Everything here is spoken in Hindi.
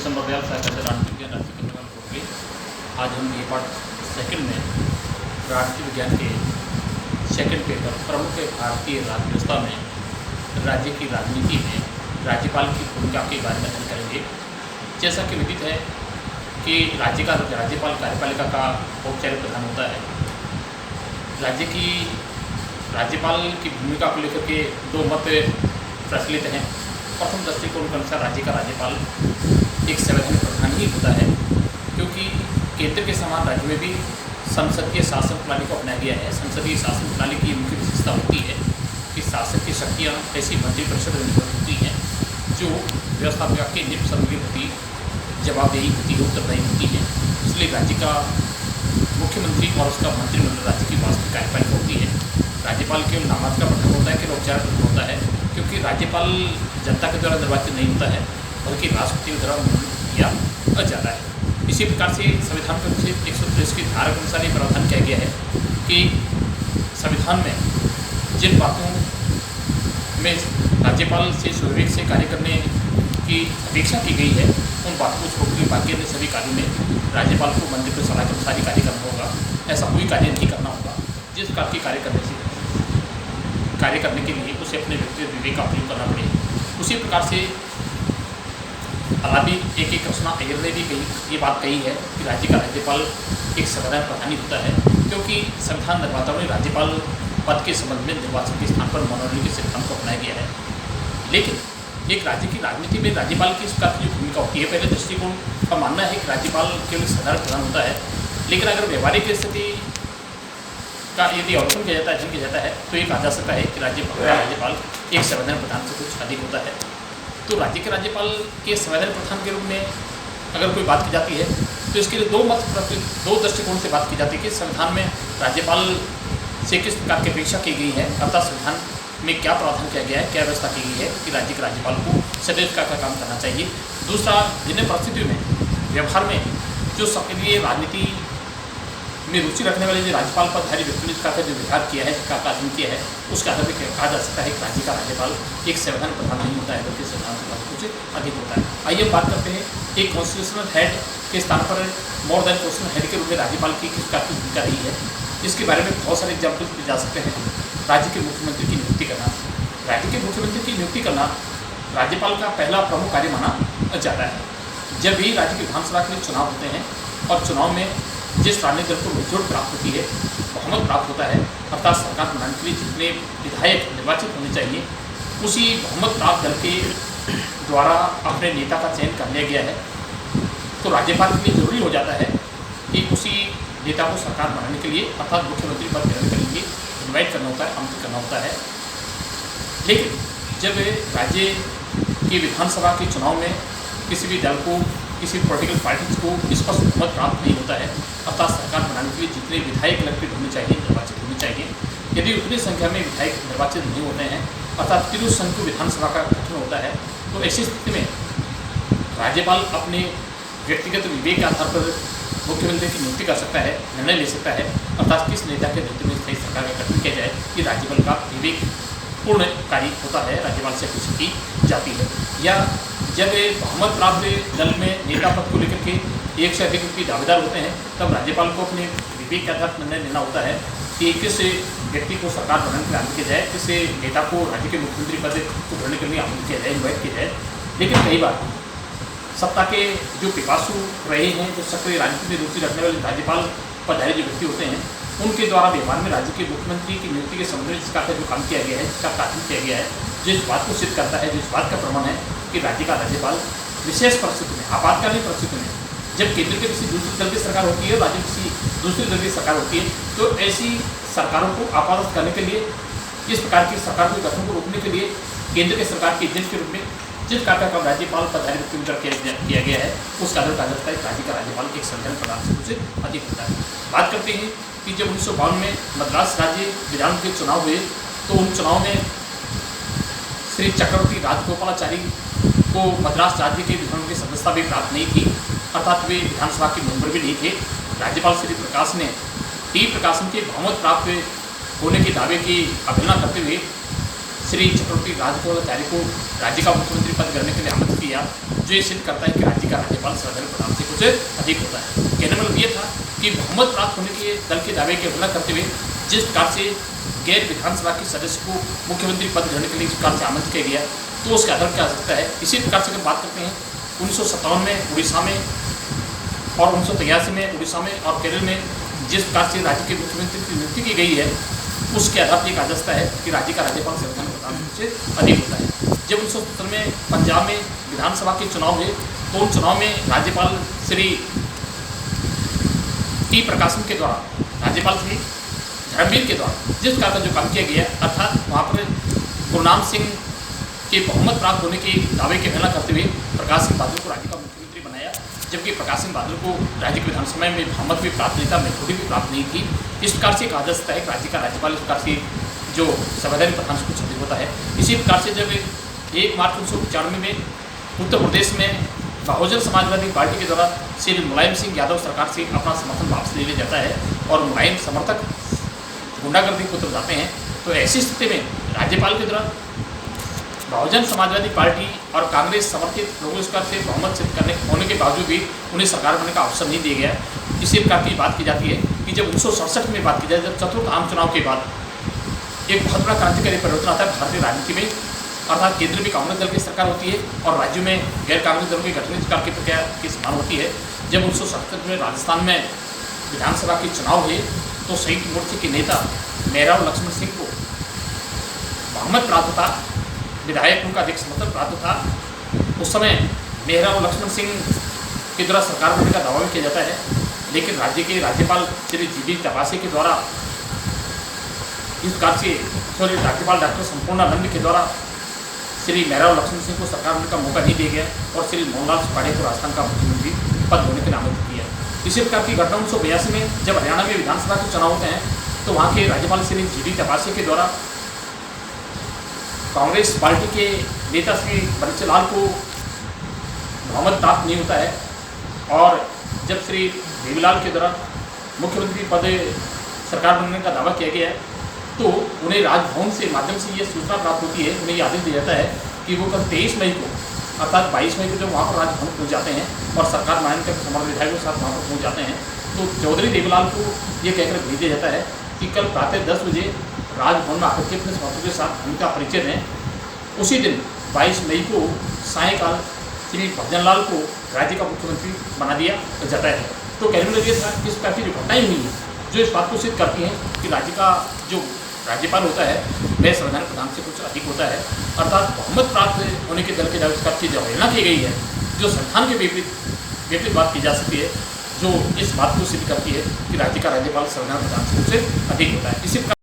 संप्रदाय सहकारी राजनीति विज्ञान राष्ट्रीय कन्याकुमारी कोर्ट के आज हम ये पार्ट सेकंड में राष्ट्रीय विज्ञान के सेकंड पेपर प्रमुख भारतीय राज्य व्यवस्था में राज्य की राजनीति में राज्यपाल की भूमिका के बारे में अध्ययन करेंगे। जैसा कि विदित है कि राज्यपाल कार्यपालिका का औपचारिक प्रधान होता है। राज्यपाल की भूमिका को लेकर के दो मत प्रचलित हैं। प्रथम दृष्टिकोण के अनुसार राज्य का राज्यपाल एक संवैधानिक प्रधान ही होता है, क्योंकि केंद्र के समान राज्य में भी संसदीय शासन प्रणाली को अपनाया गया है। संसदीय शासन प्रणाली की मुख्य विशेषता होती है कि शासन की शक्तियाँ ऐसी मंत्रिपरिषद में निर्भर होती हैं जो व्यवस्था विभाग के निष्पक्ष के प्रति जवाबदेही होती है, उत्तरदायी होती है। इसलिए राज्य का मुख्यमंत्री और उसका मंत्रिमंडल राज्य की वास्तविक कार्यपालिका होती है। राज्यपाल केवल नामांकन का प्रधान होता है, केवल औपचारिक प्रधान होता है, क्योंकि राज्यपाल जनता के द्वारा निर्वाचित नहीं होता है, बल्कि राष्ट्रपति के द्वारा मनोनीत किया जाता है। इसी प्रकार से संविधान के अनुच्छेद 123 की धारा के अनुसार ये प्रावधान किया गया है कि संविधान में जिन बातों में राज्यपाल से स्वविवेक से कार्य करने की अपेक्षा की गई है, उन बातों को छोड़ के बाकी अन्य सभी कार्यों में राज्यपाल को मंत्री की सलाह के अनुसार ही कार्य करना होगा। ऐसा कोई कार्य नहीं करना होगा जिस प्रकार के कार्य करने के लिए उसे अपने व्यक्तिगत विवेक का प्रयोग करना पड़े। उसी प्रकार से अलाबी एक कृष्णा अय्यर ने भी ये बात कही है कि राज्य का राज्यपाल एक संवैधानिक प्रधान ही होता है, क्योंकि संविधान निर्माताओं ने राज्यपाल पद के संबंध में निर्वाचन के स्थान पर मनोनयन के सिद्धांत को अपनाया गया है। लेकिन एक राज्य की राजनीति में राज्यपाल की इस प्रकार की जो भूमिका होती है, पहले दृष्टिकोण का मानना है कि राज्यपाल केवल साधारण प्रधान होता है, लेकिन अगर व्यवहारिक स्थिति का यदि अवलोकन किया जाता है, अध्ययन किया जाता है, तो ये कहा जा सकता है कि राज्यपाल एक संवैधानिक प्रधान से कुछ अधिक होता है। तो राज्य के राज्यपाल के संवैधानिक प्रधान के रूप में अगर कोई बात की जाती है तो इसके लिए दो दृष्टिकोण से बात की जाती है कि संविधान में राज्यपाल से किस प्रकार की अपेक्षा की गई है, अर्थात संविधान में क्या प्रावधान किया गया है, क्या व्यवस्था की गई है कि राज्य के राज्यपाल को सदैव क्या काम करना चाहिए। दूसरा, जिन परिस्थितियों में व्यवहार में जो सक्रिय राजनीति में रुचि रखने वाले जो राज्यपाल पदधारी व्यक्ति ने का जो व्यवहार किया है, का अध्ययन किया है, उसके आधार पर कहा जा सकता है कि राज्य का राज्यपाल एक संवैधानिक प्रधान नहीं होता है, बल्कि संविधान से कुछ अधिक होता है। आइए हम बात करते हैं एक कॉन्स्टिट्यूशनल हेड के स्थान पर मोर देन कॉन्स्टिट्यूशनल हेड के रूप में राज्यपाल की किस प्रकार की भूमिका रही है। इसके बारे में बहुत सारे एग्जाम्पल दिए जा सकते हैं। राज्य के मुख्यमंत्री की नियुक्ति करना, राज्य के मुख्यमंत्री की नियुक्ति करना राज्यपाल का पहला प्रमुख कार्य माना जाता है। जब भी राज्य की विधानसभा के लिए चुनाव होते हैं और चुनाव में जिस राजनीतिक दल को मेजोरिटी प्राप्त होती है, बहुमत प्राप्त होता है, अर्थात सरकार बनाने के लिए जितने विधायक निर्वाचित होने चाहिए, उसी बहुमत प्राप्त दल के द्वारा अपने नेता का चयन कर लिया गया है। तो राज्यपाल के लिए जरूरी हो जाता है कि उसी नेता को सरकार बनाने के लिए, अर्थात मुख्यमंत्री पद ग्रहण करने के लिए इन्वाइट करना होता है, आमंत्रित करना होता है। लेकिन जब राज्य की विधानसभा के चुनाव में किसी भी दल को, किसी पॉलिटिकल पार्टी को स्पष्ट बहुमत प्राप्त नहीं होता है, अर्थात सरकार बनाने के लिए जितने विधायक इलेक्टेड होने चाहिए, निर्वाचित होने चाहिए, यदि उतनी संख्या में विधायक निर्वाचित नहीं होते हैं, अर्थात त्रिशंकु विधानसभा का गठन होता है, तो ऐसी स्थिति में राज्यपाल अपने व्यक्तिगत विवेक के आधार पर मुख्यमंत्री की नियुक्ति कर सकता है, निर्णय ले सकता है, अर्थात किस नेता के नेतृत्व में स्थायी सरकार का गठन किया जाए, कि राज्यपाल का विवेक पूर्ण कार्य होता है, राज्यपाल से अपेक्षा की जाती है। या जब बहुमत प्राप्त दल में नेता पद को लेकर के एक से अधिक व्यक्ति दावेदार होते हैं, तब राज्यपाल को अपने विवेक के आधार पर निर्णय लेना होता है कि किस व्यक्ति को सरकार बनाने के लिए आमंत्रित किया जाए, किस नेता को राज्य के मुख्यमंत्री पद को ग्रहण के लिए आमंत्रित किया जाए, इन्वाइट किया जाए। लेकिन कई बार सत्ता के जो पिपासु रहे हैं, जो सक्रिय राजनीति में रुचि रखने वाले राज्यपाल पदधारी जो व्यक्ति होते हैं, उनके द्वारा व्यवहार में राज्य के मुख्यमंत्री की नियुक्ति के संबंध में जिसका जो काम किया गया है, जिसका प्रार्थना किया गया है, जो इस बात को सिद्ध करता है, जो इस बात का प्रमाण है कि राज्य का राज्यपाल विशेष परिस्थिति में, आपातकालीन परिस्थिति में, जब केंद्र के किसी दूसरे दल की सरकार होती है, राज्य किसी दूसरे दल की सरकार होती है, तो ऐसी सरकारों को आपात करने के लिए, इस प्रकार की सरकार के गठन को रोकने के लिए केंद्र के सरकार के एजेंट के रूप में जिस कार्य का राज्यपाल पदधारी व्यक्ति किया गया है, उस कार्य का जाता है राज्य का राज्यपाल एक संविधान प्रधान से कुछ अधिक होता है। बात करते हैं कि जब 1952 में मद्रास राज्य विधान के चुनाव हुए, तो उन चुनाव में श्री चक्रवर्ती राजगोपालाचारी को मद्रास राज्य के विधान की सदस्यता भी प्राप्त नहीं थी, अर्थात वे विधानसभा के मेंबर भी नहीं थे। राज्यपाल श्री प्रकाश ने टी प्रकाशन के बहुमत प्राप्त होने के दावे की अवहेलना करते हुए श्री चक्रवर्ती राजगोपालाचारी को राज्य का मुख्यमंत्री पद करने के लिए आमंत्रित किया, जो ये सिद्ध करता है कि राज्य का राज्यपाल सर्वधर्म प्रधान से कुछ अधिक होता है। कहने मतलब ये था कि बहुमत प्राप्त होने के दल के दावे की अवहेलना करते हुए जिस प्रकार से गैर विधानसभा के सदस्य को मुख्यमंत्री पद ग्रहण के लिए इस प्रकार से आमंत्रित किया गया, तो उसके आधार क्या हो सकता है। इसी प्रकार से अगर बात करते हैं 1957 में उड़ीसा में और 1983 में उड़ीसा में और केरल में जिस प्रकार से राज्य के मुख्यमंत्री की नियुक्ति की गई है, उसके आधार पर यह कहा जा सकता है कि राज्य का राज्यपाल संविधान प्रधान से अधिक होता है। जब 1970 में पंजाब में विधानसभा के चुनाव हुए, तो उन चुनाव में राज्यपाल श्री टी प्रकाशन के द्वारा, राज्यपाल श्री धर्मवीर के द्वारा जिस प्रकार का जो काम किया गया, अर्थात वहाँ पर गुरनाम सिंह के बहुमत प्राप्त होने के दावे की अवहेलना करते हुए प्रकाश सिंह बादल को राज्य का मुख्यमंत्री बनाया, जबकि प्रकाश सिंह बादल को राज्य के विधानसभा में बहुमत भी प्राप्त नहीं था, मेजोरिटी भी प्राप्त नहीं थी। इस प्रकार से कहा जा सकता है कि राज्य का राज्यपाल इस प्रकार से जो संवैधानिक प्रधान से कुछ अधिक होता है। इसी प्रकार से जब 1 मार्च 1995 में उत्तर प्रदेश में बहुजन समाजवादी पार्टी के द्वारा श्री मुलायम सिंह यादव सरकार से अपना समर्थन वापस ले लिया जाता है और मुलायम समर्थक गुंडागर्दी को उतर जाते हैं, तो ऐसी स्थिति में राज्यपाल के द्वारा बहुजन समाजवादी पार्टी और कांग्रेस समर्थित लोगों इस से बहुमत सिद्ध करने होने के बावजूद भी उन्हें सरकार बनने का अवसर नहीं दिया गया। इसी प्रकार की बात की जाती है कि जब 1967 में बात की जाए, जब चतुर्थ आम चुनाव के बाद एक बहुत बड़ा क्रांतिकारी परिवर्तन आता है भारतीय राजनीति में, अर्थात केंद्र में कांग्रेस दल की सरकार होती है और राज्यों में गैर कांग्रेस दलों की गठन सरकार की प्रक्रिया की समान होती है। जब 1967 में राजस्थान में विधानसभा के चुनाव हुए, तो संयुक्त मोर्चे के नेता मेहराव लक्ष्मण सिंह को बहुमत प्राप्त था, विधायकों का अधिक समर्थन प्राप्त था। उस समय मेहराव लक्ष्मण सिंह के द्वारा सरकार बनने का दावा भी किया जाता है, लेकिन राज्य के राज्यपाल श्री जी.डी. तपासे के द्वारा इस प्रकार से राज्यपाल डॉक्टर संपूर्णानंद के द्वारा श्री मेहराव लक्ष्मण सिंह को सरकार बनने का मौका नहीं दिया गया और श्री मोहनलाल सुखाड़े को राजस्थान का मुख्यमंत्री पद होने के लिए आमंत्रित किया। इसी प्रकार की घटना 1982 में जब हरियाणा में विधानसभा के चुनाव होते हैं, तो वहाँ के राज्यपाल श्री जी.डी. तपासे के द्वारा कांग्रेस पार्टी के नेता श्री बंसी लाल को बहुमत प्राप्त नहीं होता है और जब श्री देवीलाल के द्वारा मुख्यमंत्री पद सरकार बनने का दावा किया गया है, तो उन्हें राजभवन से माध्यम से ये सूचना प्राप्त होती है, उन्हें ये आदेश दिया जाता है कि वो कल 23 मई को अर्थात 22 मई को जब वहाँ पर राजभवन पहुँच जाते हैं और सरकार मायन के समर्थ विधायकों के साथ वहाँ पर पहुँच जाते हैं, तो चौधरी देवीलाल को ये कहकर भेज दिया जाता है कि कल प्रातः 10 बजे राजभवन में आकर के अपने समर्थकों के साथ उनका परिचय दें। उसी दिन 22 मई को सायंकाल श्री भजनलाल को राज्य का मुख्यमंत्री बना दिया जाता है। तो कहने में ये था कि इस प्रकार की जो घटनाएं हुई हैं, जो इस बात को सिद्ध करती हैं कि राज्य का जो राज्यपाल होता है वह संवैधानिक प्रधान से कुछ अधिक होता है, अर्थात बहुमत प्राप्त होने के दल के दावे की जो अवहेलना की गई है, जो संविधान के विपरीत बात की जा सकती है, जो इस बात को सिद्ध करती है कि राज्य का राज्यपाल संविधान प्रधान से अधिक होता है। इसी